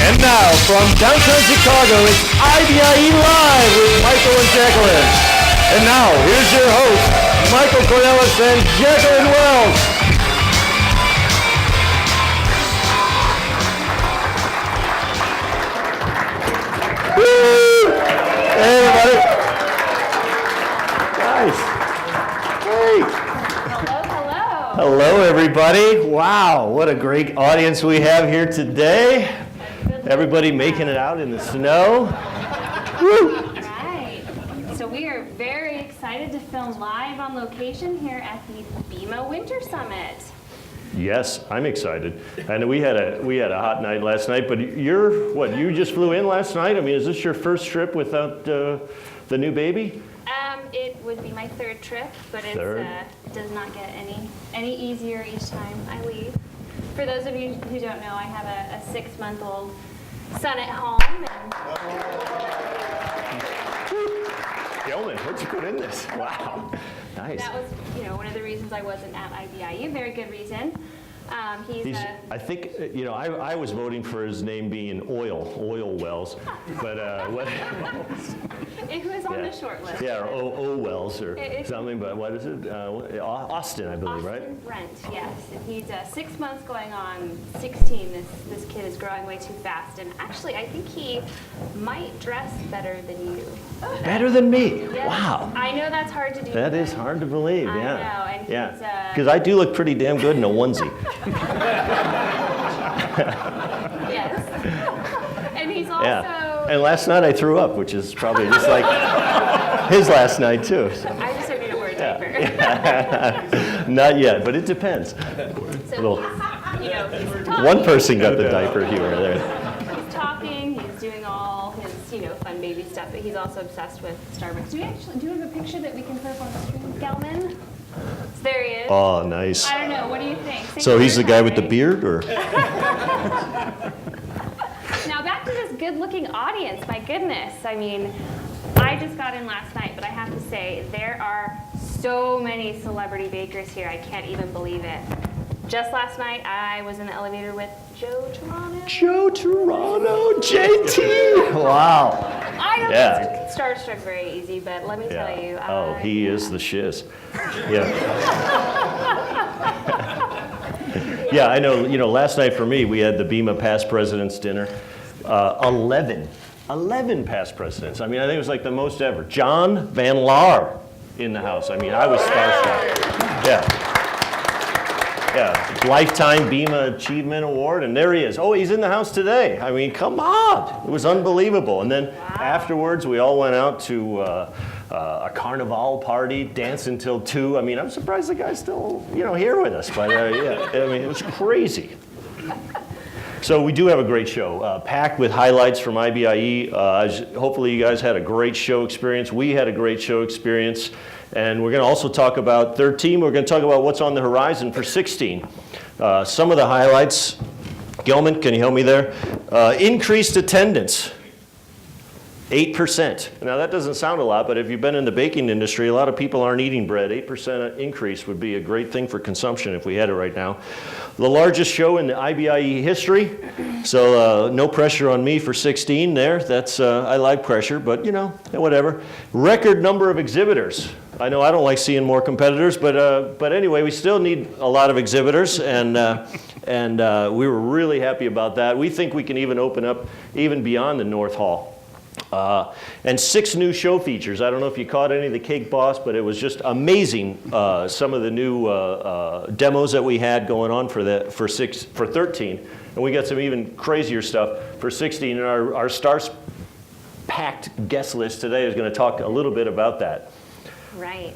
And now, from downtown Chicago, it's IBIE Live with Michael and Jacqueline. And now, here's your host, Michael Cornelis and Jacqueline Wells. Woo! Hey, everybody. Nice. Great. Hello, everybody. Wow, what a great audience we have here today. Everybody making it out in the snow. Woo. Right. So we are very excited to film live on location here at the BEMA Winter Summit. Yes, I'm excited. And we had a hot night last night, but you just flew in last night? I mean, is this your first trip without the new baby? It would be my third trip, but it does not get any easier each time I leave. For those of you who don't know, I have a 6-month-old son at home. Gilman, what'd you put in this? Wow, nice. That was, one of the reasons I wasn't at IBIE. Very good reason. I think, I was voting for his name being Oil Wells, but what? It was on the short list. Yeah, or O Wells or something, but what is it? Austin, I believe, right? Austin Brent, yes. And he's 6 months going on 16. This kid is growing way too fast, and actually, I think he might dress better than you. Better than me? Yes. Wow. I know that's hard to do. That is hard to believe, I yeah. know, and yeah. Because I do look pretty damn good in a onesie. Yes. And he's also... Yeah. And last night I threw up, which is probably just like his last night too. So. I just hope you don't wear a diaper. Yeah. Not yet, but it depends. So he's talking. One person got the diaper here or there. He's talking, he's doing all his, fun baby stuff, but he's also obsessed with Starbucks. Do we have a picture that we can put up on the screen, Gelman? There he is. Oh, nice. I don't know, what do you think? So he's the guy with the beard, or? Now back to this good-looking audience, my goodness. I mean, I just got in last night, but I have to say, there are so many celebrity bakers here, I can't even believe it. Just last night, I was in the elevator with Joe Toronto. Joe Toronto, JT! Wow. I don't get starstruck very easy, but let me tell you. He is the shiz. Yeah. Yeah, I know, last night for me, we had the BEMA Past Presidents Dinner. 11 past presidents. I mean, I think it was like the most ever. John Van Laar in the house. I mean, I was starstruck. Yeah. Lifetime BEMA Achievement Award, and there he is. Oh, he's in the house today. I mean, come on. It was unbelievable. And then afterwards, we all went out to a carnival party, danced until 2. I mean, I'm surprised the guy's still, here with us. But I mean, it was crazy. So we do have a great show, packed with highlights from IBIE. Hopefully you guys had a great show experience. We had a great show experience. And we're going to also talk about 13. We're going to talk about what's on the horizon for 16. Some of the highlights. Gilman, can you help me there? Increased attendance. 8%. Now that doesn't sound a lot, but if you've been in the baking industry, a lot of people aren't eating bread. 8% increase would be a great thing for consumption if we had it right now. The largest show in the IBIE history, so no pressure on me for 16 there. That's I like pressure, but whatever. Record number of exhibitors. I know I don't like seeing more competitors, but anyway, we still need a lot of exhibitors, and we were really happy about that. We think we can even open up even beyond the North Hall. And 6 new show features. I don't know if you caught any of the Cake Boss, but it was just amazing. Some of the new demos that we had going on for 13, and we got some even crazier stuff for 16. And our stars-packed guest list today is going to talk a little bit about that. Right.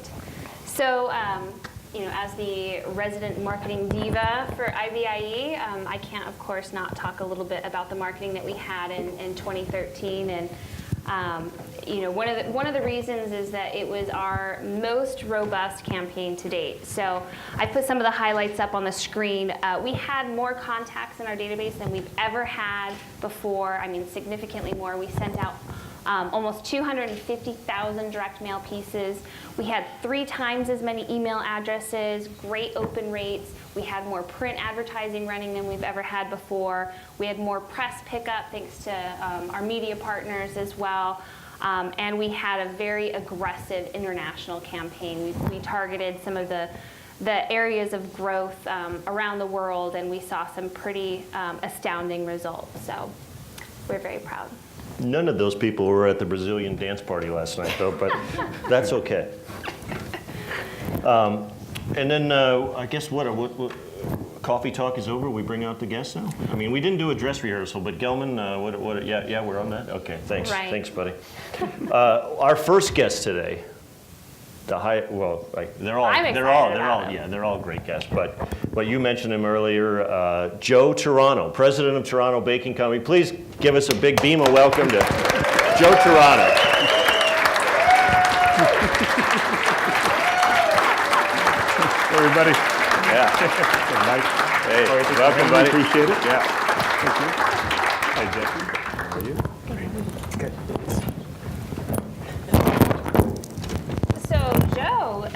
So, as the resident marketing diva for IBIE, I can't, of course, not talk a little bit about the marketing that we had in 2013. And, one of the reasons is that it was our most robust campaign to date. So I put some of the highlights up on the screen. We had more contacts in our database than we've ever had before. I mean, significantly more. We sent out almost 250,000 direct mail pieces. We had 3 times as many email addresses, great open rates. We had more print advertising running than we've ever had before. We had more press pickup thanks to our media partners as well. And we had a very aggressive international campaign. We targeted some of the areas of growth around the world, and we saw some pretty astounding results. So we're very proud. None of those people were at the Brazilian dance party last night, though, but that's okay. And then I guess what coffee talk is over. We bring out the guests now. I mean, we didn't do a dress rehearsal, but Gelman, yeah, we're on that. Okay, thanks, right. Thanks, buddy. Our first guest today. They're all great guests. But you mentioned him earlier, Joe Turano, president of Toronto Baking Company. Please give us a big BEMA welcome to Joe Turano. Everybody. Yeah. Mike. Hey, welcome, buddy. Appreciate it. Yeah. Thank you. Hi, Jackie. How are you? Good. So, Joe,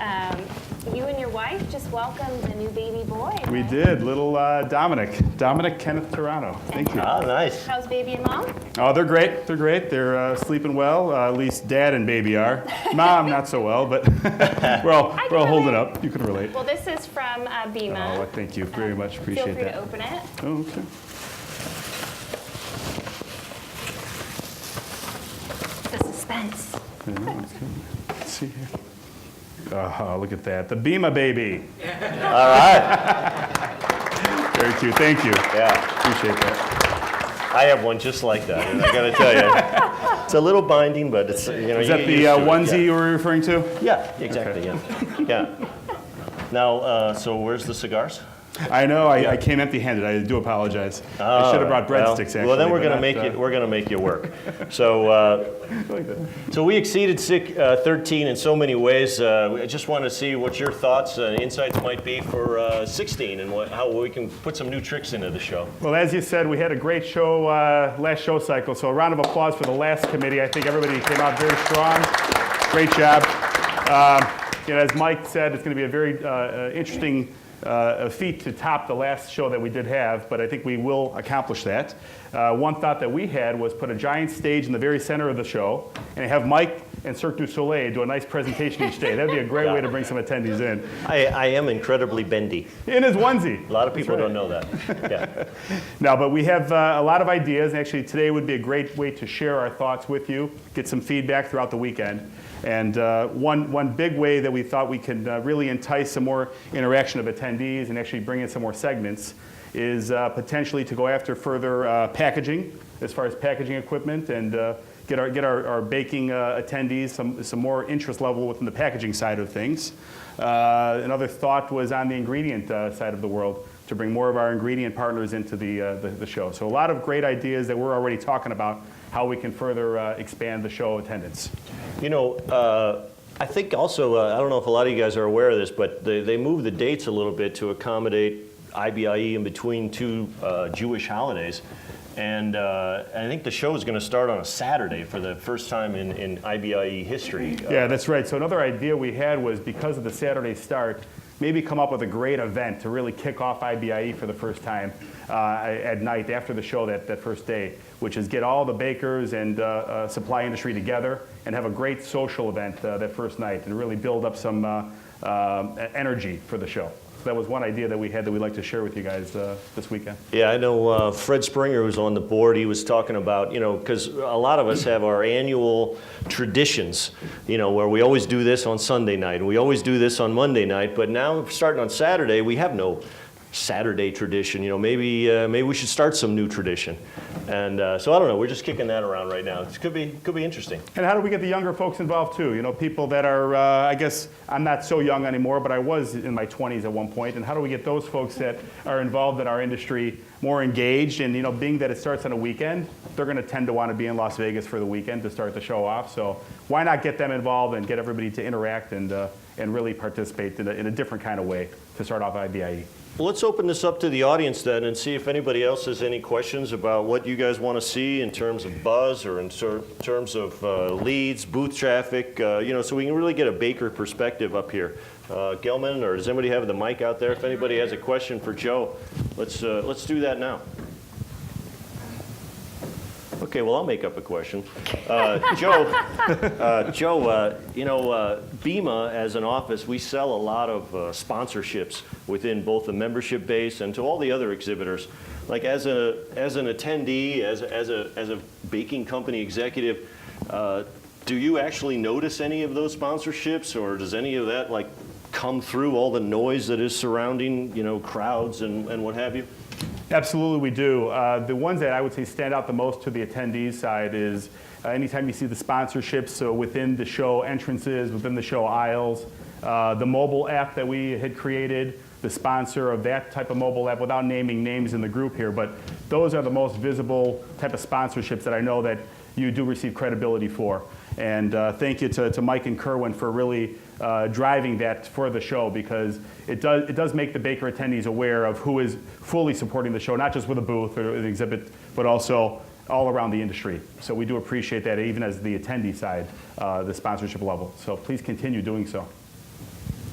you and your wife just welcomed a new baby boy. We right? did. Little Dominic Kenneth Turano. Thank you. Ah, nice. How's baby and mom? Oh, they're great. They're great. They're sleeping well. At least Dad and baby are. Mom, not so well, but we're all holding up. You can relate. Well, this is from BEMA. Oh, thank you very much. Appreciate Feel free that. to open it. Oh, okay. The suspense. Yeah, that's good. Let's see here. Oh, look at that. The BEMA baby. All right. Very cute. Thank you. Yeah. Appreciate that. I have one just like that, and I got to tell you, it's a little binding, but it's, you know. Is that the onesie you were referring to? Yeah, exactly, Okay. yeah. Now, so where's the cigars? I know. I came empty-handed. I do apologize. I should have brought breadsticks. Actually. Well, then we're but gonna not, make you. We're gonna make you work. So, like that. so we exceeded 13 in so many ways. I just want to see what your thoughts, insights might be for 16, and how we can put some new tricks into the show. Well, as you said, we had a great show last show cycle. So a round of applause for the last committee. I think everybody came out very strong. Great job. As Mike said, it's going to be a very interesting a feat to top the last show that we did have, but I think we will accomplish that. One thought that we had was put a giant stage in the very center of the show and have Mike and Cirque du Soleil do a nice presentation each day. That'd be a great way to bring some attendees in. I am incredibly bendy. In his onesie. A lot of people don't know that. Yeah. No, but we have a lot of ideas. Actually, today would be a great way to share our thoughts with you, get some feedback throughout the weekend. And one big way that we thought we could really entice some more interaction of attendees and actually bring in some more segments is potentially to go after further packaging, as far as packaging equipment, and get our baking attendees some more interest level within the packaging side of things. Another thought was on the ingredient side of the world, to bring more of our ingredient partners into the show. So a lot of great ideas that we're already talking about, how we can further expand the show attendance. You know, I think also, I don't know if a lot of you guys are aware of this, but they moved the dates a little bit to accommodate IBIE in between 2 Jewish holidays. And I think the show is going to start on a Saturday for the first time in IBIE history. Yeah, that's right. So another idea we had was, because of the Saturday start, maybe come up with a great event to really kick off IBIE for the first time at night after the show that first day, which is get all the bakers and supply industry together and have a great social event that first night and really build up some energy for the show. So that was one idea that we had that we'd like to share with you guys this weekend. Yeah, I know Fred Springer was on the board. He was talking about, because a lot of us have our annual traditions, where we always do this on Sunday night and we always do this on Monday night, but now starting on Saturday, we have no Saturday tradition. Maybe we should start some new tradition. And so I don't know. We're just kicking that around right now. It could be interesting. And how do we get the younger folks involved too? People that are, I guess I'm not so young anymore, but I was in my 20s at one point. And how do we get those folks that are involved in our industry more engaged? And being that it starts on a weekend, they're going to tend to want to be in Las Vegas for the weekend to start the show off. So why not get them involved and get everybody to interact and really participate in a different kind of way to start off IBIE? Well, let's open this up to the audience then and see if anybody else has any questions about what you guys want to see in terms of buzz or in terms of leads, booth traffic, so we can really get a baker perspective up here. Gelman, or does anybody have the mic out there? If anybody has a question for Joe, let's do that now. Okay, well, I'll make up a question. Joe, BEMA as an office, we sell a lot of sponsorships within both the membership base and to all the other exhibitors. Like as an attendee, as a baking company executive, do you actually notice any of those sponsorships, or does any of that like come through all the noise that is surrounding, crowds and what have you? Absolutely, we do. The ones that I would say stand out the most to the attendees side is anytime you see the sponsorships, so within the show entrances, within the show aisles, the mobile app that we had created, the sponsor of that type of mobile app, without naming names in the group here, but those are the most visible type of sponsorships that I know that you do receive credibility for. And thank you to Mike and Kerwin for really driving that for the show, because it does make the baker attendees aware of who is fully supporting the show, not just with a booth or an exhibit, but also all around the industry. So we do appreciate that, even as the attendee side, the sponsorship level. So please continue doing so.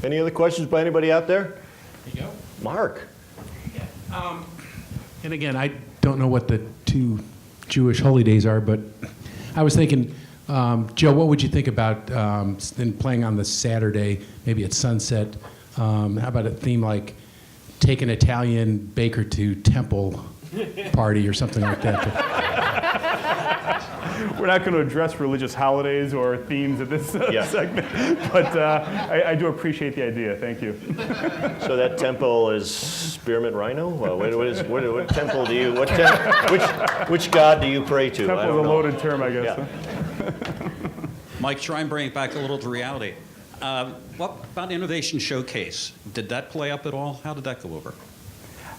Any other questions by anybody out there? There you go. Mark. And again, I don't know what the two Jewish holy days are, but I was thinking, Joe, what would you think about then playing on the Saturday, maybe at sunset? How about a theme like take an Italian baker to temple party or something like that? We're not going to address religious holidays or themes at this segment, but I do appreciate the idea. Thank you. So that temple is Spearmint Rhino? Well, what temple do you? Which god do you pray to? Temple is a loaded term, I guess. Yeah. Mike, try and bring it back a little to reality. What about Innovation Showcase? Did that play up at all? How did that go over?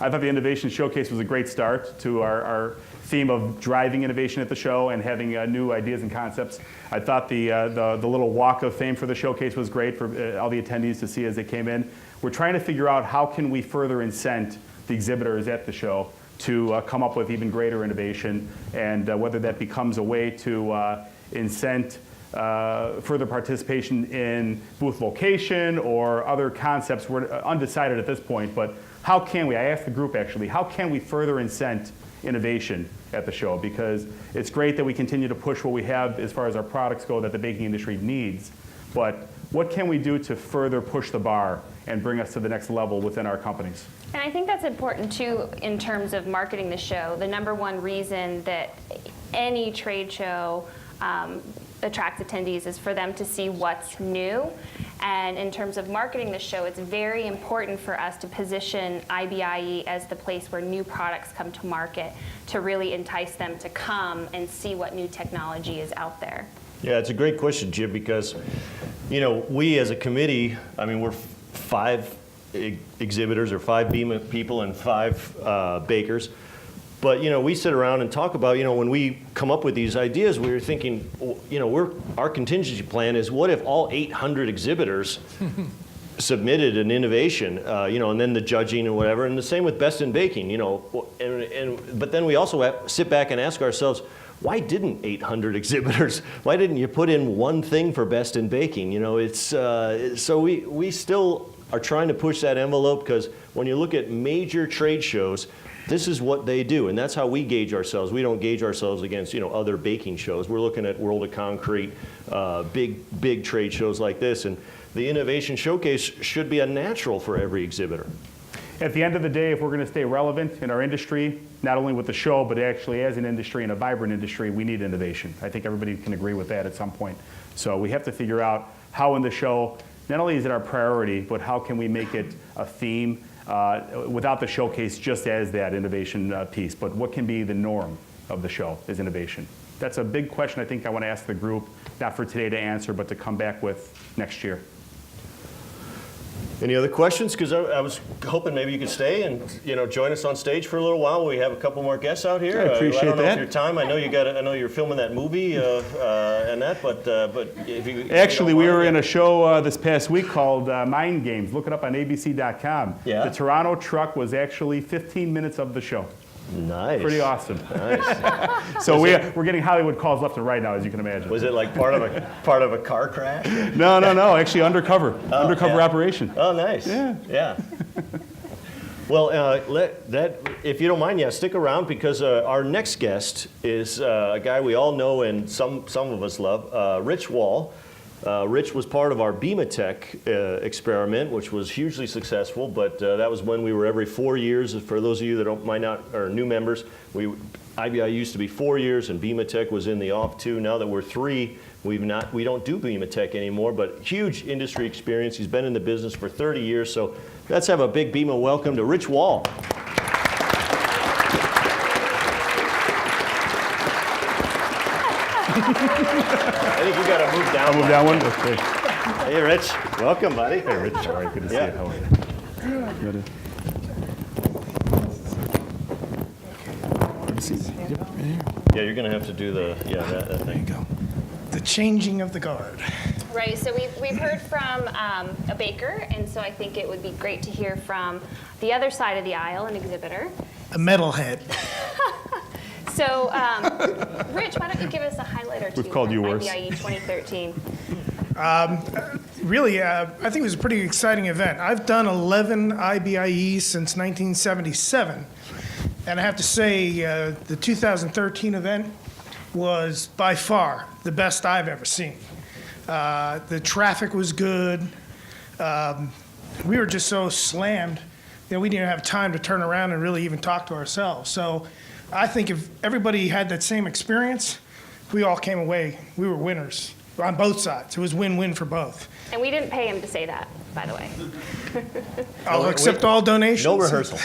I thought the Innovation Showcase was a great start to our theme of driving innovation at the show and having new ideas and concepts. I thought the little walk of fame for the showcase was great for all the attendees to see as they came in. We're trying to figure out how can we further incent the exhibitors at the show to come up with even greater innovation, and whether that becomes a way to incent further participation in booth location or other concepts. We're undecided at this point, but how can we, I asked the group actually, how can we further incent innovation at the show? Because it's great that we continue to push what we have as far as our products go that the baking industry needs, but what can we do to further push the bar and bring us to the next level within our companies? And I think that's important too in terms of marketing the show. The number one reason that any trade show attracts attendees is for them to see what's new. And in terms of marketing the show, it's very important for us to position IBIE as the place where new products come to market, to really entice them to come and see what new technology is out there. Yeah, it's a great question, Jim, because we as a committee, I mean, we're 5 exhibitors or 5 BEMA people and 5 bakers. But we sit around and talk about, when we come up with these ideas, we were thinking, our contingency plan is, what if all 800 exhibitors submitted an innovation, and then the judging and whatever, and the same with Best in Baking, but then we also sit back and ask ourselves, why didn't 800 exhibitors? Why didn't you put in one thing for Best in Baking? So we still are trying to push that envelope, because when you look at major trade shows, this is what they do, and that's how we gauge ourselves. We don't gauge ourselves against other baking shows. We're looking at World of Concrete, big trade shows like this, and the Innovation Showcase should be a natural for every exhibitor. At the end of the day, if we're going to stay relevant in our industry, not only with the show, but actually as an industry and a vibrant industry, we need innovation. I think everybody can agree with that at some point. So we have to figure out how in the show, not only is it our priority, but how can we make it a theme without the showcase just as that innovation piece, but what can be the norm of the show is innovation? That's a big question I think I want to ask the group, not for today to answer, but to come back with next year. Any other questions? Because I was hoping maybe you could stay and join us on stage for a little while. We have a couple more guests out here. I appreciate I don't know that. if your time. I know you're filming that movie and that, but if you Actually, we were in a show this past week called Mind Games. Look it up on abc.com. Yeah. The Toronto truck was actually 15 minutes of the show. Nice. Pretty awesome. Nice. So we're getting Hollywood calls left and right now, as you can imagine. Was it like part of a car crash? No. Actually, undercover yeah. operation. Oh, nice. Yeah. Well, if you don't mind, stick around because our next guest is a guy we all know and some of us love, Rich Wall. Rich was part of our BEMA Tech experiment, which was hugely successful, but that was when we were every 4 years. For those of you that might not, or new members, IBIE used to be 4 years and BEMA Tech was in the off 2. Now that we're 3, we don't do BEMA Tech anymore, but huge industry experience. He's been in the business for 30 years, so let's have a big BEMA welcome to Rich Wall. I think you got to move down. I'll move that one. Okay. Hey, Rich. Welcome, buddy. Hey, Rich. All right, good to see Yeah. you. How are you? Good. Yeah, you're going to have to do that thing. Go. The changing of the guard. Right, so we've heard from a baker, and so I think it would be great to hear from the other side of the aisle, an exhibitor. A metalhead. So, Rich, why don't you give us a highlight or two We've called from you worse. IBIE 2013? Really, I think it was a pretty exciting event. I've done 11 IBIEs since 1977. And I have to say, the 2013 event was by far the best I've ever seen. The traffic was good. We were just so slammed that we didn't have time to turn around and really even talk to ourselves. So I think if everybody had that same experience, we all came away, we were winners on both sides. It was win-win for both. And we didn't pay him to say that, by the way. I'll accept all donations. No rehearsal.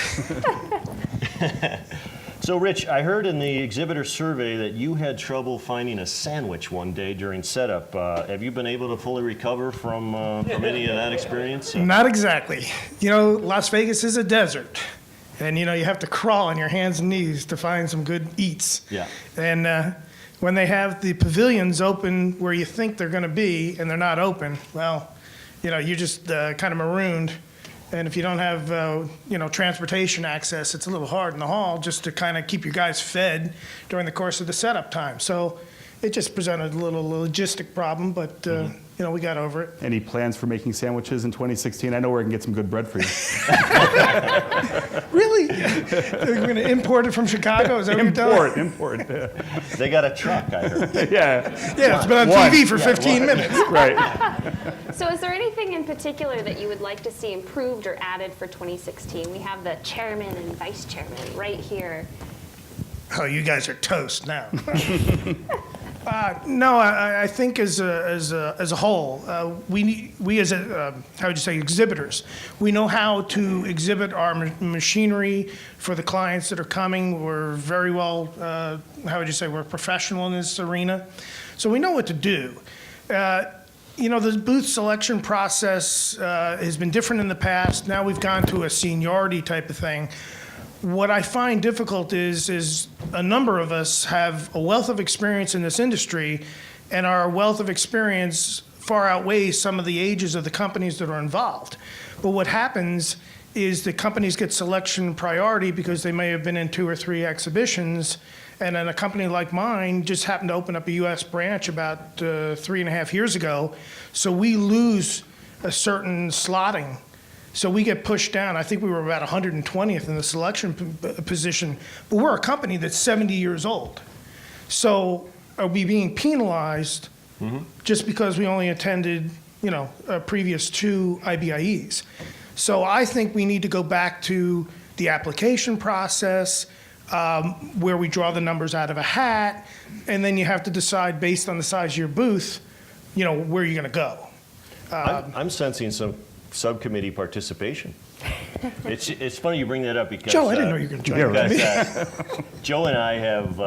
So, Rich, I heard in the exhibitor survey that you had trouble finding a sandwich one day during setup. Have you been able to fully recover from any of that experience? Not exactly. You know, Las Vegas is a desert. And, you have to crawl on your hands and knees to find some good eats. Yeah. And when they have the pavilions open where you think they're going to be and they're not open, well, you're just kind of marooned. And if you don't have, transportation access, it's a little hard in the hall just to kind of keep you guys fed during the course of the setup time. So it just presented a little logistic problem, but, we got over it. Any plans for making sandwiches in 2016? I know where I can get some good bread for you. Really? We're going to import it from Chicago? Is that what you're telling me? Import. They got a truck, I heard. Yeah, Yeah, it's been on One. TV for 15 minutes. right. So is there anything in particular that you would like to see improved or added for 2016? We have the chairman and vice chairman right here. Oh, you guys are toast now. No, I think as a whole, we as how would you say, exhibitors, we know how to exhibit our machinery for the clients that are coming. We're very well, how would you say, we're professional in this arena, so we know what to do. The booth selection process has been different in the past. Now we've gone to a seniority type of thing. What I find difficult is a number of us have a wealth of experience in this industry, and our wealth of experience far outweighs some of the ages of the companies that are involved. But what happens is the companies get selection priority because they may have been in 2 or 3 exhibitions, and then a company like mine just happened to open up a U.S. branch about 3.5 years ago, so we lose a certain slotting. So we get pushed down. I think we were about 120th in the selection position, but we're a company that's 70 years old. So are we being penalized just because we only attended, previous 2 IBIEs? So I think we need to go back to the application process, where we draw the numbers out of a hat, and then you have to decide based on the size of your booth, where you're going to go. I'm sensing some subcommittee participation. It's funny you bring that up because Joe, I didn't know you were going to join me. Joe and I have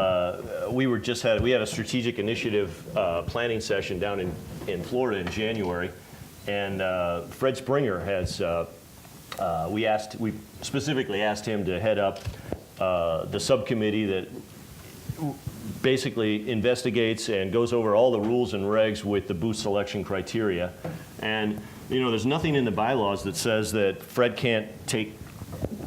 we had a strategic initiative planning session down in Florida in January, And Fred Springer has, we specifically asked him to head up the subcommittee that basically investigates and goes over all the rules and regs with the booth selection criteria. And, you know, there's nothing in the bylaws that says that Fred can't take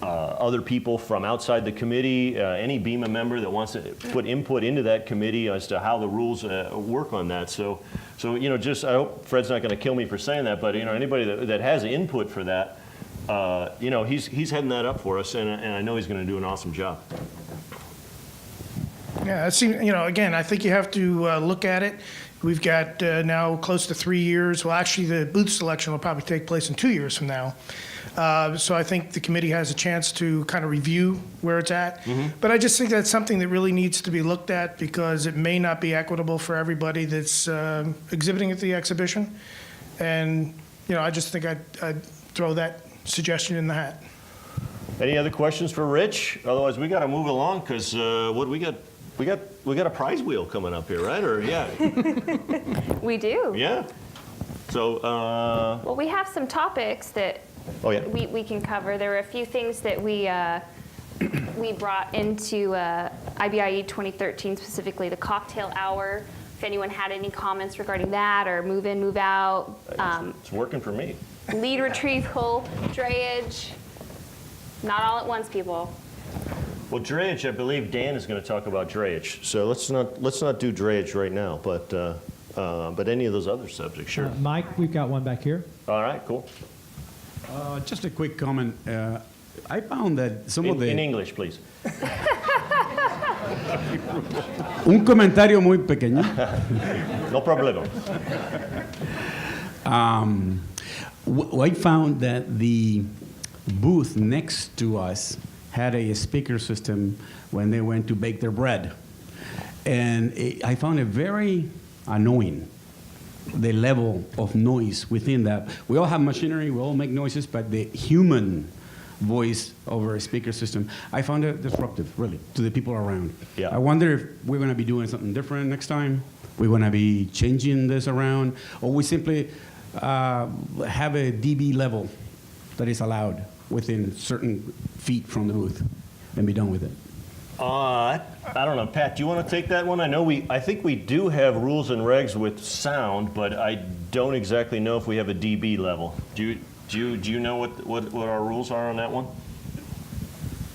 other people from outside the committee, any BEMA member that wants to put input into that committee as to how the rules work on that. So you know, just, I hope Fred's not going to kill me for saying that, but, you know, anybody that has input for that, you know, he's heading that up for us, and I know he's going to do an awesome job. Yeah, it seems, you know, again, I think you have to look at it. We've got now close to 3 years. Well, actually, the booth selection will probably take place in 2 years from now. So I think the committee has a chance to kind of review where it's at. But I just think that's something that really needs to be looked at because it may not be equitable for everybody that's exhibiting at the exhibition. And, you know, I just think I'd throw that suggestion in the hat. Any other questions for Rich? Otherwise, we got to move along because what do we got? We got a prize wheel coming up here, right? Or yeah, We do. yeah. So Well, we have some topics that oh yeah. we can cover. There were a few things that we brought into IBIE 2013, specifically the cocktail hour. If anyone had any comments regarding that, or move in, move out, It's working for me. lead retrieval, drayage. Not all at once, people. Well, drayage, I believe Dan is going to talk about drayage. So let's not do drayage right now, but any of those other subjects, sure. Mike, we've got one back here. All right, cool. Just a quick comment. I found that some of the... In English, please. Un comentario muy pequeño. No problema. I found that the booth next to us had a speaker system when they went to bake their bread. And I found it very annoying, the level of noise within that. We all have machinery, we all make noises, but the human voice over a speaker system, I found it disruptive, really, to the people around. Yeah. I wonder if we're going to be doing something different next time. We're going to be changing this around, or we simply have a dB level that is allowed within certain feet from the booth and be done with it. I don't know, Pat, do you want to take that one? I think we do have rules and regs with sound, but I don't exactly know if we have a dB level. Do you know what our rules are on that one?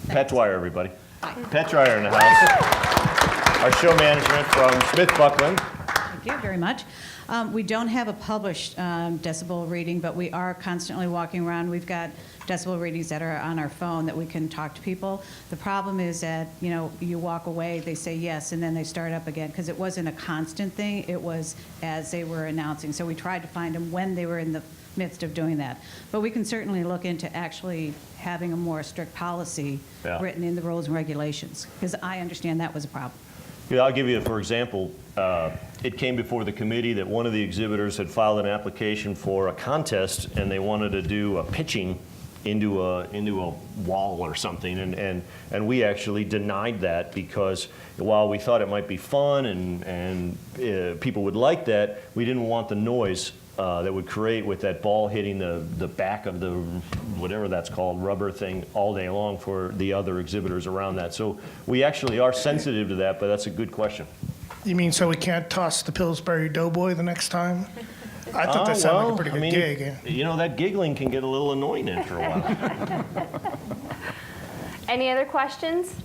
Pat Dwyer, everybody. Pat Dwyer in the house. Our show management from Smith Buckland. Thank you very much. We don't have a published decibel reading, but we are constantly walking around. We've got decibel readings that are on our phone that we can talk to people. The problem is that, you know, you walk away, they say yes, and then they start up again, because it wasn't a constant thing. It was as they were announcing. So we tried to find them when they were in the midst of doing that. But we can certainly look into actually having a more strict policy written in the rules and regulations, because I understand that was a problem. Yeah, I'll give you, for example, it came before the committee that one of the exhibitors had filed an application for a contest, and they wanted to do a pitching into a wall or something, and we actually denied that because while we thought it might be fun and people would like that, we didn't want the noise that would create with that ball hitting the back of the whatever that's called, rubber thing, all day long for the other exhibitors around that. So we actually are sensitive to that, but that's a good question. You mean so we can't toss the Pillsbury Doughboy the next time? I thought that sounded like a pretty good gig. You know, that giggling can get a little annoying after a while. Any other questions?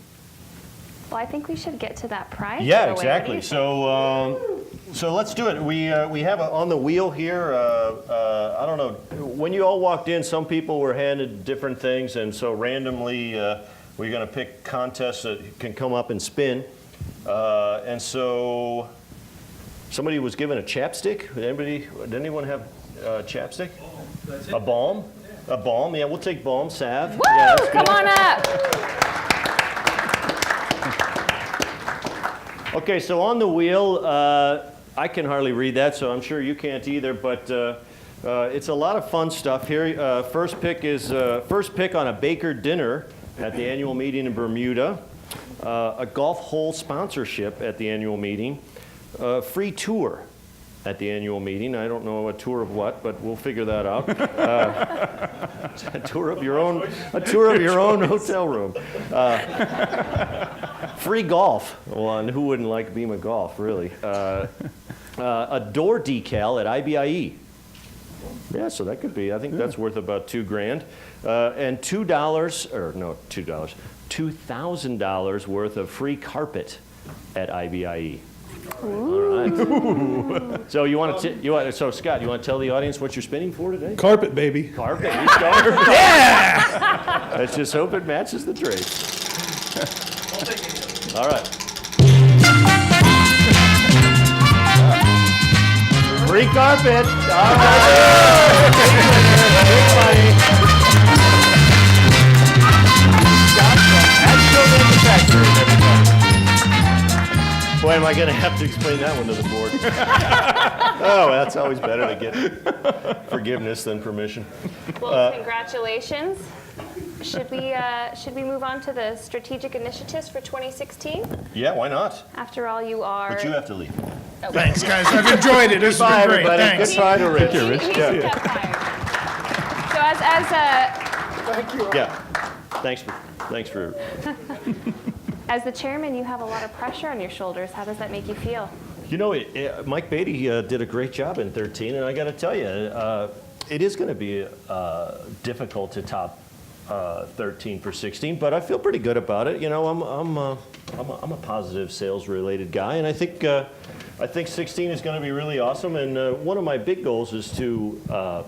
Well, I think we should get to that prize. Yeah, giveaway. What do exactly. you think? So let's do it. We have on the wheel here, I don't know, when you all walked in, some people were handed different things, and so randomly we're going to pick contests that can come up and spin. And so somebody was given a chapstick. Did anyone have a chapstick? A balm? A balm, yeah, we'll take balm, salve. Woo! Yeah, that's Come good. on up. Okay, so on the wheel, I can hardly read that, so I'm sure you can't either, but it's a lot of fun stuff here. First pick on a Baker dinner at the annual meeting in Bermuda, a golf hole sponsorship at the annual meeting, free tour at the annual meeting. I don't know a tour of what, but we'll figure that out. A tour of your own hotel room. Free golf. Well, and who wouldn't like BEMA golf, really? A door decal at IBIE. Yeah, so that could be. I think that's worth about $2,000. And $2,000 worth of free carpet at IBIE. All right. So so Scott, you want to tell the audience what you're spinning for today? Carpet, baby. Carpet. Yeah. Let's just hope it matches the drape. All right. Free carpet. All right. Big money. Astro Manufacturing, everybody. Boy, am I going to have to explain that one to the board. Oh, that's always better to get forgiveness than permission. Well, congratulations. Should we move on to the strategic initiatives for 2016? Yeah, why not? After all, you are. But you have to leave. Thanks, guys. I've enjoyed it. This has Bye, been great. everybody. Thanks. Goodbye to Rich. He's kept fired. So Yeah. Thanks for. as the chairman, you have a lot of pressure on your shoulders. How does that make you feel? You know, Mike Beatty did a great job in 13, and I got to tell you, it is going to be difficult to top 13 for 16, but I feel pretty good about it. You know, I'm a positive sales-related guy, and I think 16 is going to be really awesome. And one of my big goals is to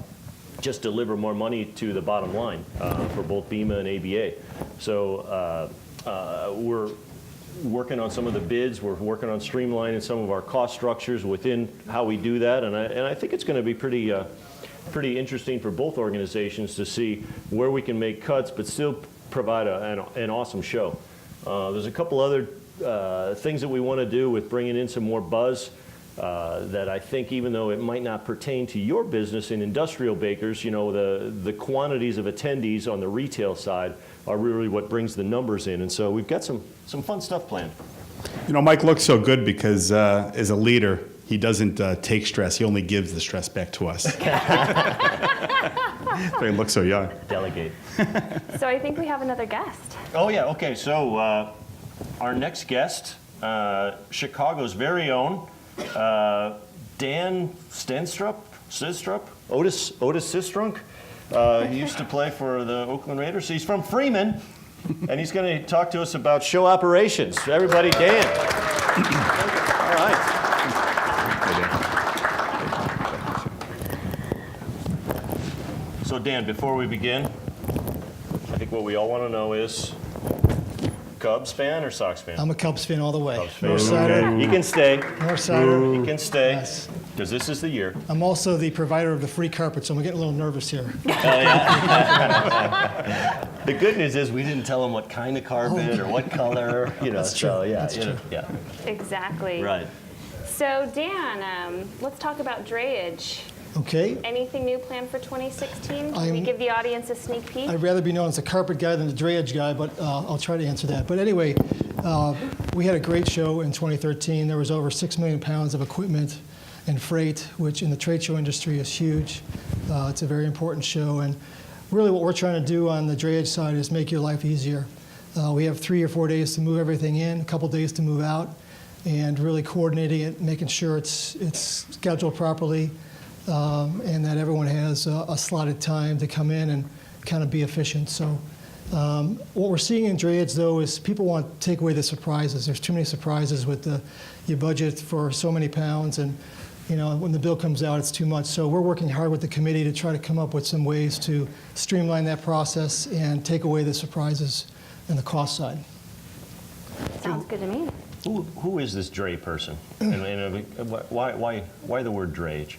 just deliver more money to the bottom line for both BEMA and ABA. So we're working on some of the bids. We're working on streamlining some of our cost structures within how we do that, and I think it's going to be pretty interesting for both organizations to see where we can make cuts but still provide an awesome show. There's a couple other things that we want to do with bringing in some more buzz that I think, even though it might not pertain to your business in industrial bakers, you know, the quantities of attendees on the retail side are really what brings the numbers in. And so we've got some fun stuff planned. You know, Mike looks so good because as a leader, he doesn't take stress. He only gives the stress back to us. So he looks so young. Delegate. So I think we have another guest. Oh, yeah. Okay. So our next guest, Chicago's very own Dan Stenstrup, Otis Sistrunk. He used to play for the Oakland Raiders. He's from Freeman, and he's going to talk to us about show operations. Everybody, Dan. All right. So Dan, before we begin, I think what we all want to know is, Cubs fan or Sox fan? I'm a Cubs fan all the way. Cubs fan. North Sider. You can stay. North Sider. You can stay. Yes. Because this is the year. I'm also the provider of the free carpet, so I'm getting a little nervous here. The good news is we didn't tell them what kind of carpet or what color, you know. That's true. So yeah, That's true. Yeah. Exactly. Right. So Dan, let's talk about drayage. Okay. Anything new planned for 2016? Can we I'm- give the audience a sneak peek? I'd rather be known as a carpet guy than a drayage guy, but I'll try to answer that. But anyway, we had a great show in 2013. There was over 6 million pounds of equipment and freight, which in the trade show industry is huge. It's a very important show. And really what we're trying to do on the drayage side is make your life easier. We have 3 or 4 days to move everything in, a couple days to move out, and really coordinating it, making sure it's scheduled properly, and that everyone has a slotted time to come in and kind of be efficient. So what we're seeing in drayage, though, is people want to take away the surprises. There's too many surprises with your budget for so many pounds, and you know, when the bill comes out, it's too much. So we're working hard with the committee to try to come up with some ways to streamline that process and take away the surprises and the cost side. Sounds good to me. Who is this dray person? And why the word drayage?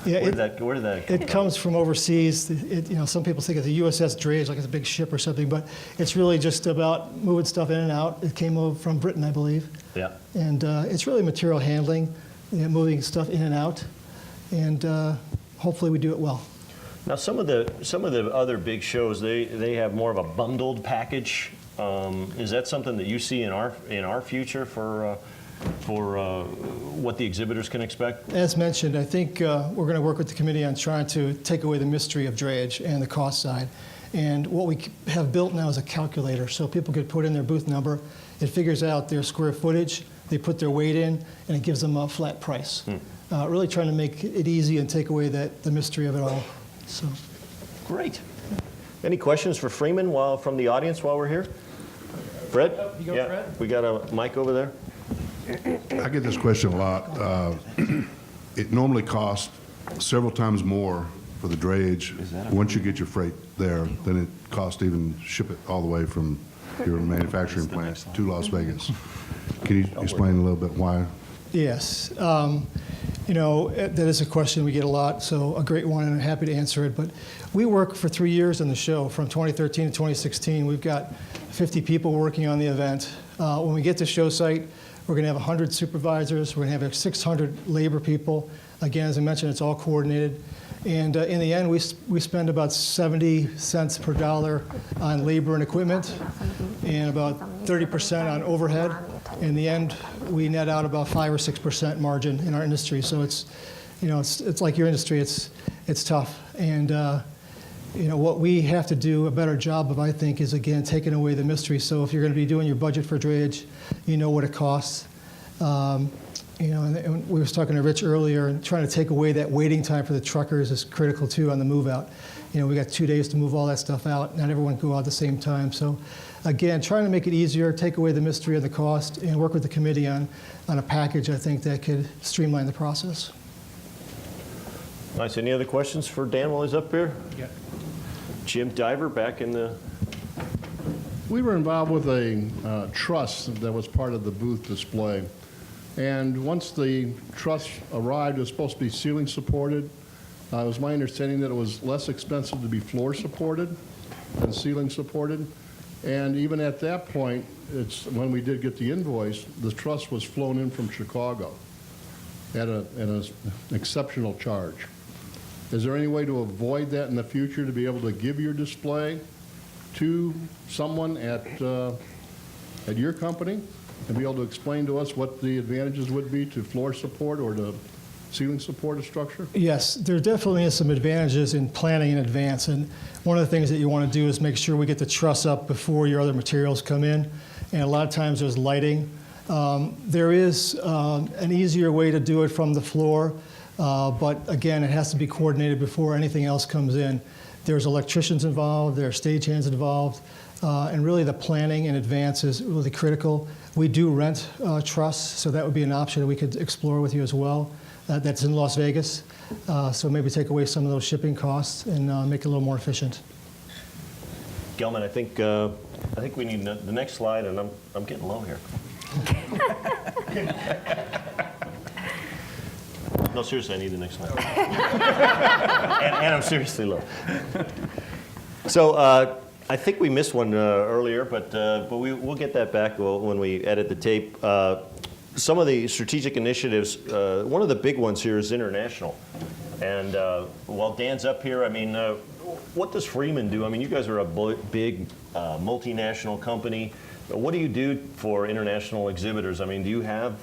Yeah, Where did that come it comes from overseas. You know, some people think it's a USS drayage, like it's a big ship or something, but it's really just about moving stuff in and out. It came over from Britain, I believe. Yeah. And it's really material handling, you know, moving stuff in and out, and hopefully we do it well. Now, some of the other big shows, they have more of a bundled package. Is that something that you see in our future for what the exhibitors can expect? As mentioned, I think we're going to work with the committee on trying to take away the mystery of drayage and the cost side. And what we have built now is a calculator, so people could put in their booth number. It figures out their square footage, they put their weight in, and it gives them a flat price. Really trying to make it easy and take away the mystery of it all. So. Great. Any questions for Freeman from the audience while we're here? Fred? Fred? We got a mic over there. I get this question a lot. It normally costs several times more for the drayage once you get your freight there than it costs to even ship it all the way from your manufacturing plant to Las Vegas. Can you explain a little bit why? Yes. You know, that is a question we get a lot, so a great one, and I'm happy to answer it. But we work for 3 years on the show, from 2013 to 2016. We've got 50 people working on the event. When we get to show site, we're going to have 100 supervisors. We're going to have 600 labor people. Again, as I mentioned, it's all coordinated. And in the end, we spend about 70 cents per dollar on labor and equipment, and about 30% on overhead. In the end, we net out about 5 or 6% margin in our industry. So it's, you know, it's like your industry. It's tough. And you know, what we have to do a better job of, I think, is again taking away the mystery. So if you're going to be doing your budget for drayage, you know what it costs. You know, and we were talking to Rich earlier, and trying to take away that waiting time for the truckers is critical too on the move out. You know, we got 2 days to move all that stuff out. Not everyone can go out at the same time. So again, trying to make it easier, take away the mystery of the cost, and work with the committee on a package, I think, that could streamline the process. Nice. Any other questions for Dan while he's up here? Yeah. Jim Diver back in the... We were involved with a truss that was part of the booth display. And once the truss arrived, it was supposed to be ceiling supported. It was my understanding that it was less expensive to be floor supported than ceiling supported. And even at that point, when we did get the invoice, the truss was flown in from Chicago at an exceptional charge. Is there any way to avoid that in the future, to be able to give your display to someone at your company and be able to explain to us what the advantages would be to floor support or to ceiling support a structure? Yes, there definitely is some advantages in planning in advance. And one of the things that you want to do is make sure we get the truss up before your other materials come in. And a lot of times there's lighting. There is an easier way to do it from the floor. But again, it has to be coordinated before anything else comes in. There's electricians involved, there are stagehands involved, and really the planning in advance is really critical. We do rent truss, so that would be an option that we could explore with you as well. That's in Las Vegas, so maybe take away some of those shipping costs and make it a little more efficient. Gelman, I think we need the next slide, and I'm getting low here. No, seriously, I need the next slide. and I'm seriously low. So I think we missed one earlier, but we'll get that back when we edit the tape. Some of the strategic initiatives, one of the big ones here is international. And while Dan's up here, I mean, what does Freeman do? I mean, you guys are a big multinational company. What do you do for international exhibitors? I mean, do you have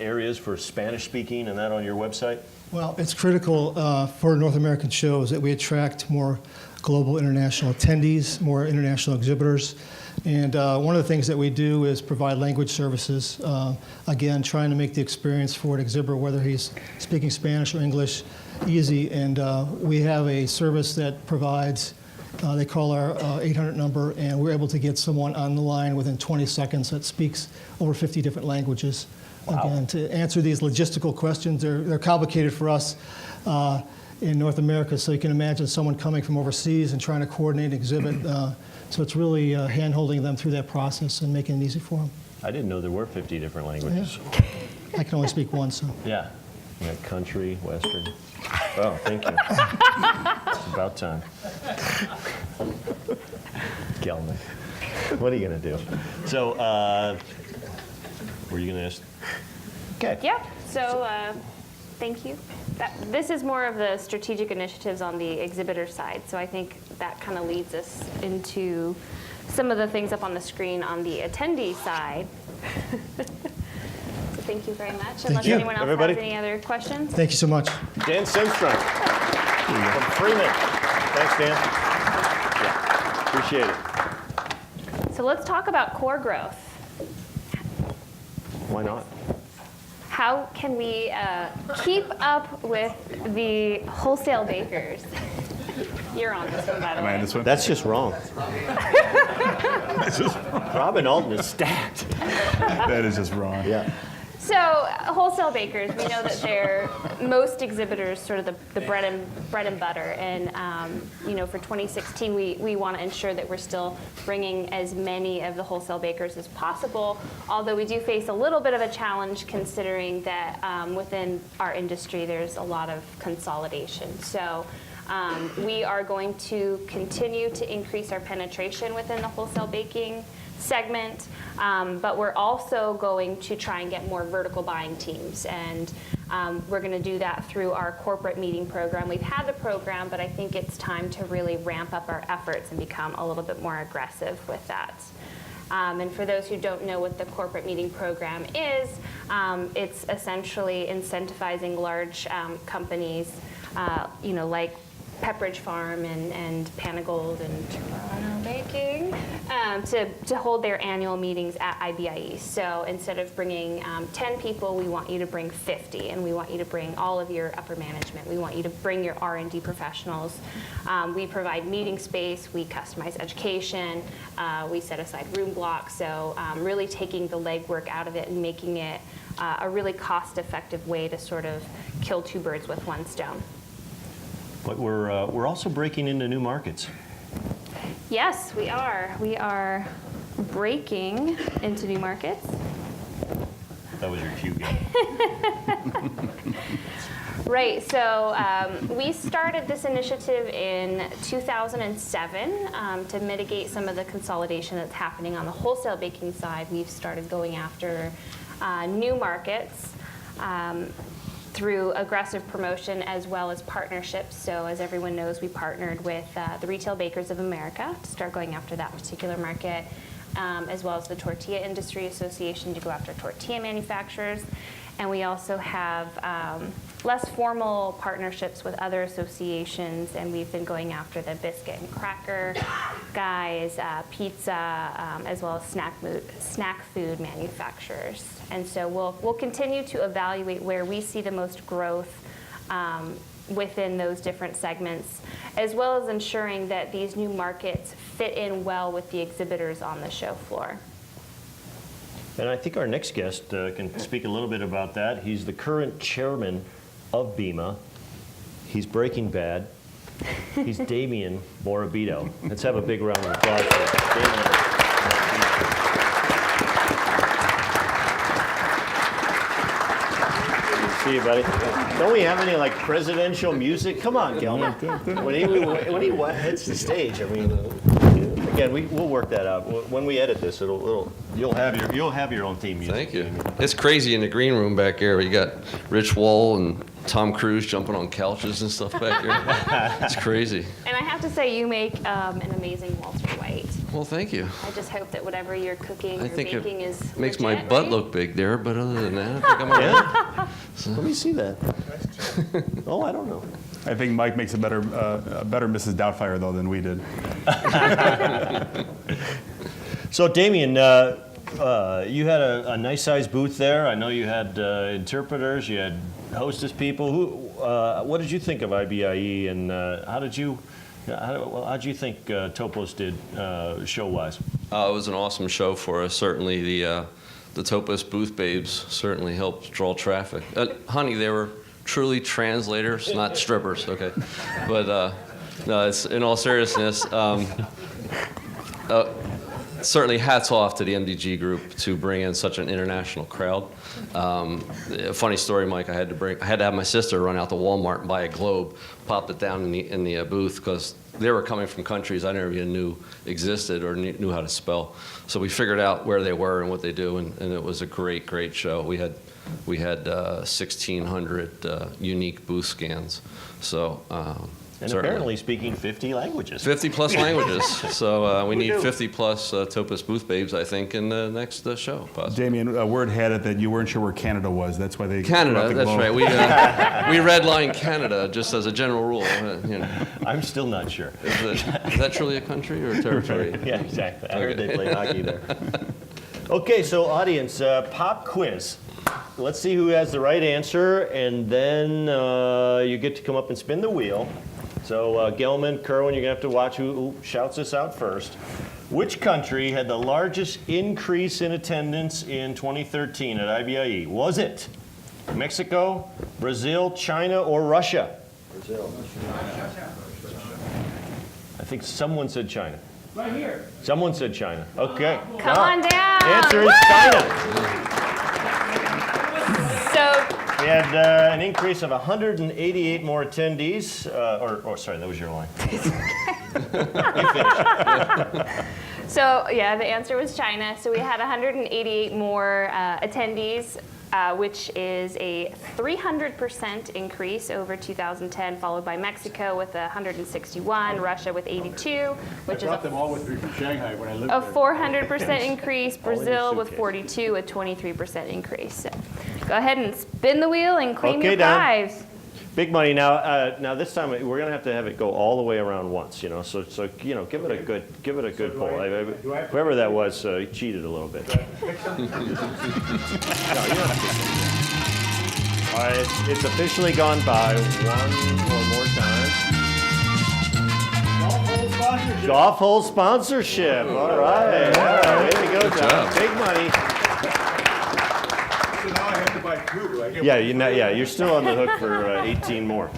areas for Spanish speaking and that on your website? Well, it's critical for North American shows that we attract more global international attendees, more international exhibitors. And one of the things that we do is provide language services, again, trying to make the experience for an exhibitor, whether he's speaking Spanish or English, easy. And we have a service that provides, they call our 800 number, and we're able to get someone on the line within 20 seconds that speaks over 50 different languages. Wow. Again, to answer these logistical questions, they're complicated for us in North America, so you can imagine someone coming from overseas and trying to coordinate an exhibit. So it's really hand-holding them through that process and making it easy for them. I didn't know there were 50 different languages. Yeah. I can only speak one, so. Yeah. Country, Western. Oh, thank you. It's about time. Gelman. What are you going to do? So, were you going to ask? Okay. Yeah, so thank you. This is more of the strategic initiatives on the exhibitor side, so I think that kind of leads us into some of the things up on the screen on the attendee side. So thank you very much. Unless you. anyone else Everybody. has any other questions. Thank you so much. Dan Simstrom from Freeman. Thanks, Dan. Yeah, appreciate it. So let's talk about core growth. Why not? How can we keep up with the wholesale bakers? You're on this one, by the Am I way. on this one? That's just wrong. Robin Alton is stacked. That is just wrong. Yeah. So wholesale bakers, we know that they're most exhibitors, sort of the bread and butter. And for 2016, we want to ensure that we're still bringing as many of the wholesale bakers as possible. Although we do face a little bit of a challenge, considering that within our industry there's a lot of consolidation. So we are going to continue to increase our penetration within the wholesale baking segment, but we're also going to try and get more vertical buying teams, and we're going to do that through our corporate meeting program. We've had the program, but I think it's time to really ramp up our efforts and become a little bit more aggressive with that. And for those who don't know what the corporate meeting program is, it's essentially incentivizing large companies, like Pepperidge Farm and Panagold and Toronto Baking, to hold their annual meetings at IBIE. So instead of bringing 10 people, we want you to bring 50, and we want you to bring all of your upper management. We want you to bring your R&D professionals. We provide meeting space, we customize education, we set aside room blocks, so really taking the legwork out of it and making it a really cost-effective way to sort of kill two birds with one stone. But we're also breaking into new markets. Yes, we are. We are breaking into new markets. That was your cue, Gail. Right, so we started this initiative in 2007 to mitigate some of the consolidation that's happening on the wholesale baking side. We've started going after new markets through aggressive promotion as well as partnerships. So as everyone knows, we partnered with the Retail Bakers of America to start going after that particular market, as well as the Tortilla Industry Association to go after tortilla manufacturers. And we also have less formal partnerships with other associations, and we've been going after the biscuit and cracker guys, pizza, as well as snack food manufacturers. And so we'll continue to evaluate where we see the most growth within those different segments, as well as ensuring that these new markets fit in well with the exhibitors on the show floor. And I think our next guest can speak a little bit about that. He's the current chairman of BEMA. He's Breaking Bad. He's Damian Morabito. Let's have a big round of applause for Damian. Good to see you, buddy. Don't we have any like presidential music? Come on, Gelman. When he hits the stage, I mean. Again, we'll work that out. When we edit this, you'll have your own theme music. Thank you. It's crazy in the green room back there. You got Rich Wall and Tom Cruise jumping on couches and stuff back there. It's crazy. And I have to say, you make an amazing Walter White. Well, thank you. I just hope that whatever you're cooking I or think baking it is makes legit, my butt right? look big there, but other than that, I think I'm all right. Yeah? Let me see that. Oh, I don't know. I think Mike makes a better Mrs. Doubtfire, though, than we did. So, Damian, you had a nice-sized booth there. I know you had interpreters, you had hostess people. What did you think of IBIE, and how did you think Topos did show-wise? It was an awesome show for us. Certainly, the Topos booth babes certainly helped draw traffic. Honey, they were truly translators, not strippers. Okay, but no, it's in all seriousness. Certainly, hats off to the MDG group to bring in such an international crowd. A funny story, Mike. I had to have my sister run out to Walmart and buy a globe, pop it down in the booth because they were coming from countries I never even knew existed or knew how to spell. So we figured out where they were and what they do, and it was a great show. We had 1,600 unique booth scans. So And Certainly. apparently speaking 50 languages. 50 plus languages. So we need do. 50 plus Topus booth babes, I think, in the next show. Possibly. Damien, word had it that you weren't sure where Canada was. That's why they Canada, brought the that's globe. right. We redline Canada just as a general rule. You know. I'm still not sure. Is that truly a country or a territory? Yeah, exactly. I heard Okay. they play hockey there. Okay, so audience, pop quiz. Let's see who has the right answer, and then you get to come up and spin the wheel. So Gelman, Kerwin, you're going to have to watch who shouts this out first. Which country had the largest increase in attendance in 2013 at IBIE? Was it Mexico, Brazil, China, or Russia? Brazil. I think someone said China. Right here. Someone said China. Okay. Come on down. Answer is Woo! China. So We had an increase of 188 more attendees. Sorry, that was your line. You finished. So yeah, the answer was China. So we had 188 more attendees, which is a 300% increase over 2010, followed by Mexico with 161, Russia with 82, which is them all with me from Shanghai when I lived a there. 400% increase. Brazil with 42, a 23% increase. So go ahead and spin the wheel and claim Okay, your Don. prize. Big money. Now this time we're going to have it go all the way around once. You know, so give it a good pull. Whoever that was cheated a little bit. No, you don't have to. All right, it's officially gone by one more time. Golf hole sponsorship. All right. Way to go, Good John. job. Big money. So now I have to buy two. Do I get Yeah, you're still on the hook for 18 more.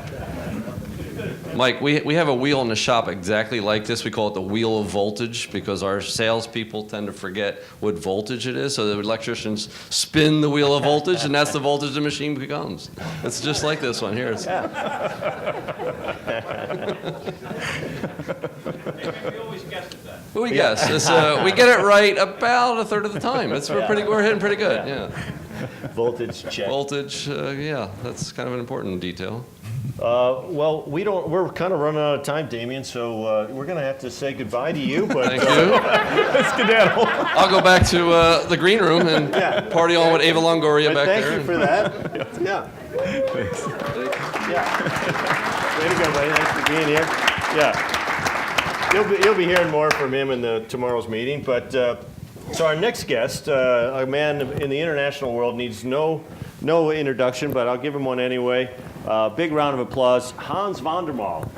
Mike, we have a wheel in the shop exactly like this. We call it the wheel of voltage because our salespeople tend to forget what voltage it is. So the electricians spin the wheel of voltage, and that's the voltage the machine becomes. It's just like this one here. It's, Well, we guess. It's, we get it right about a third of the time. We're hitting pretty good. Yeah. Voltage check. Voltage. Yeah, that's kind of an important detail. Well, we're kind of running out of time, Damien, so we're going to have to say goodbye to you. But Thank you. skedaddle. I'll go back to the green room and party on with Ava Longoria But back thank there. you for that. Yeah. Yeah. Way to go, buddy. Thanks for being here. Yeah. You'll be hearing more from him in tomorrow's meeting. But so our next guest, a man in the international world, needs no introduction, but I'll give him one anyway. Big round of applause, Hans van der Maal.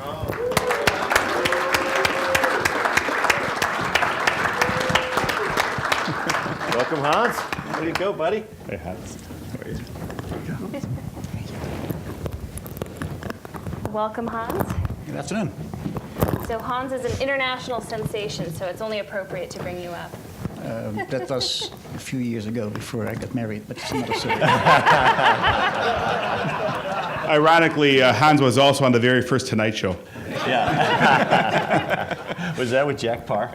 Welcome, Hans. Way to go, buddy. Hey, Hans. Welcome, Hans. Good afternoon. So Hans is an international sensation, so it's only appropriate to bring you up. That was a few years ago before I got married, but it's another story. Ironically, Hans was also on the very first Tonight Show. Yeah. Was that with Jack Parr?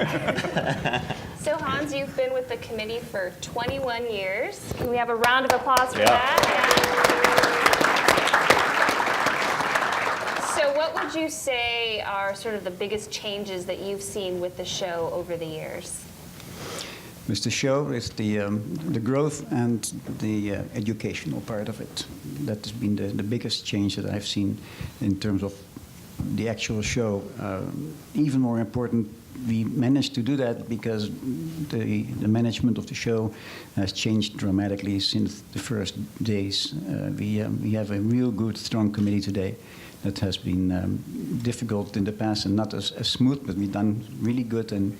So Hans, you've been with the committee for 21 years. Can we have a round of applause for Yeah. that? Yeah. So what would you say are sort of the biggest changes that you've seen with the show over the years? With the show is the growth and the educational part of it. That has been the biggest change that I've seen in terms of the actual show. Even more important, we managed to do that because the management of the show has changed dramatically since the first days. We have a real good, strong committee today. That has been difficult in the past and not as smooth, but we've done really good in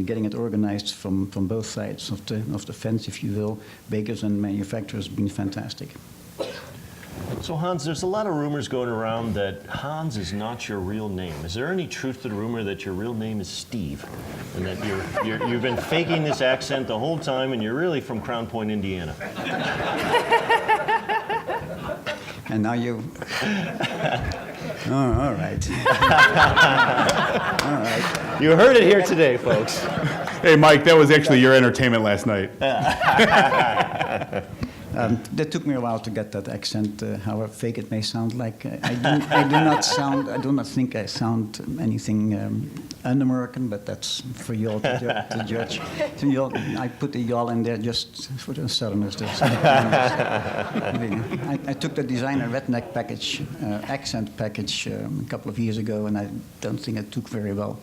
getting it organized from both sides of the fence, if you will. Bakers and manufacturers have been fantastic. So Hans, there's a lot of rumors going around that Hans is not your real name. Is there any truth to the rumor that your real name is Steve, and that you've been faking this accent the whole time, and you're really from Crown Point, Indiana? And now you... Oh, all right. All right. You heard it here today, folks. Hey, Mike, that was actually your entertainment last night. That took me a while to get that accent, however fake it may sound like. I do not think I sound anything un-American, but that's for you all to judge. So I put the y'all in there just for the Southerners. I took the designer redneck package, accent package a couple of years ago, and I don't think it took very well.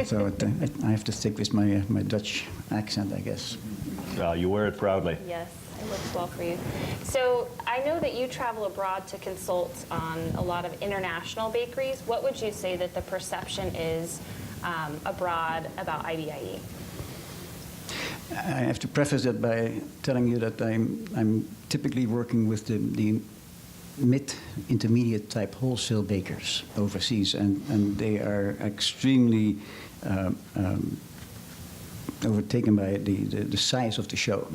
So I have to stick with my Dutch accent, I guess. Well, you wear it proudly. Yes, it looks well for you. So I know that you travel abroad to consult on a lot of international bakeries. What would you say that the perception is abroad about IBIE? I have to preface that by telling you that I'm typically working with the mid-intermediate type wholesale bakers overseas, and they are extremely overtaken by the size of the show.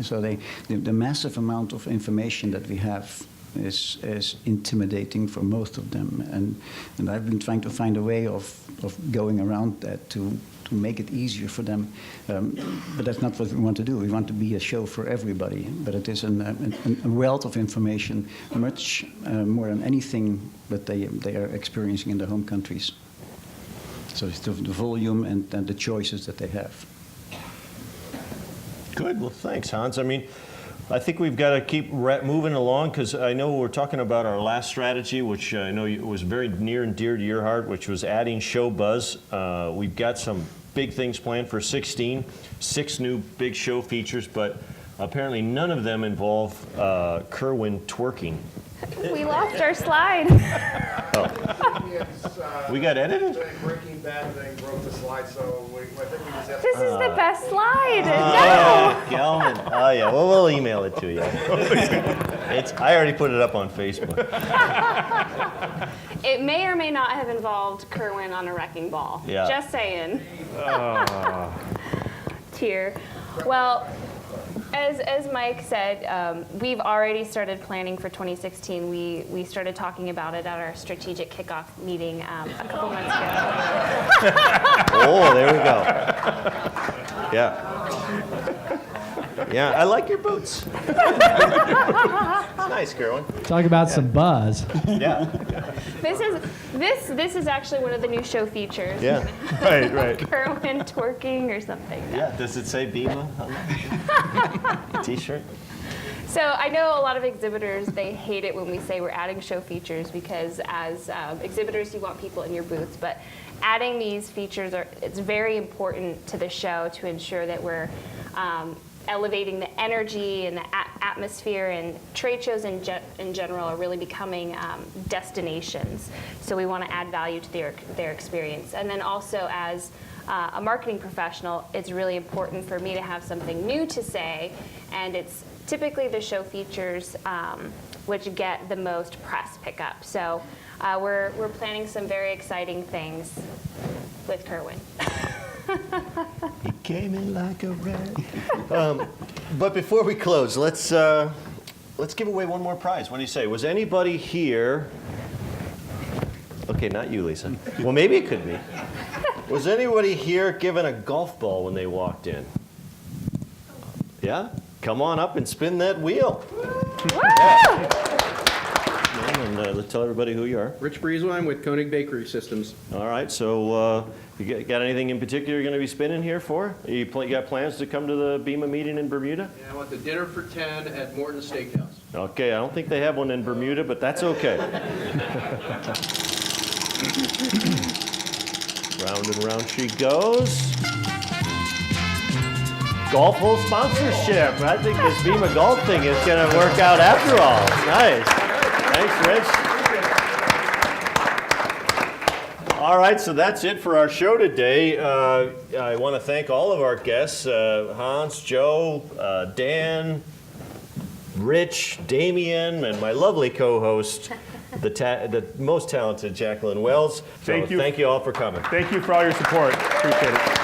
So the massive amount of information that we have is intimidating for most of them, and I've been trying to find a way of going around that to make it easier for them. But that's not what we want to do. We want to be a show for everybody, but it is a wealth of information, much more than anything that they are experiencing in their home countries. So it's the volume and the choices that they have. Good. Well, thanks, Hans. I mean, I think we've got to keep moving along, because I know we're talking about our last strategy, which I know was very near and dear to your heart, which was adding show buzz. We've got some big things planned for 16, 6 new big show features, but apparently none of them involve Kerwin twerking. We lost our slide. We got edited? Breaking Bad thing broke the slide, so I think we just have This is the best slide. Gelman. Oh, yeah. Well, we'll email it to you. I already put it up on Facebook. It may or may not have involved Kerwin on a wrecking ball. Yeah. Just saying. Tear. Well, as Mike said, we've already started planning for 2016. We started talking about it at our strategic kickoff meeting a couple months ago. Oh, there we go. Yeah. Yeah, I like your boots. It's nice, Kerwin. Talk about some buzz. Yeah. This is actually one of the new show features. Yeah. Right. Kerwin twerking or something. Yeah. Does it say BEMA on the T-shirt? So I know a lot of exhibitors, they hate it when we say we're adding show features, because as exhibitors, you want people in your booths. But adding these features, it's very important to the show to ensure that we're elevating the energy and the atmosphere, and trade shows in general are really becoming destinations. So we want to add value to their experience. And then also, as a marketing professional, it's really important for me to have something new to say, and it's typically the show features which get the most press pickup. So we're planning some very exciting things with Kerwin. He came in like a rat. But before we close, let's give away one more prize. What do you say? Was anybody here? Okay, not you, Lisa. Well, maybe it could be. Was anybody here given a golf ball when they walked in? Yeah? Come on up and spin that wheel. Yeah. And let's tell everybody who you are. Rich Breezewine with Koenig Bakery Systems. All right, so you got anything in particular you're going to be spinning here for? You got plans to come to the BEMA meeting in Bermuda? Yeah, I want the dinner for 10 at Morton's Steakhouse. Okay, I don't think they have one in Bermuda, but that's okay. Round and round she goes. Golf hole sponsorship. I think this BEMA golf thing is going to work out after all. Nice. Thanks, Rich. All right, so that's it for our show today. I want to thank all of our guests, Hans, Joe, Dan, Rich, Damien, and my lovely co-host, the most talented Jacqueline Wells. So thank you all for coming. Thank you for all your support. Appreciate it.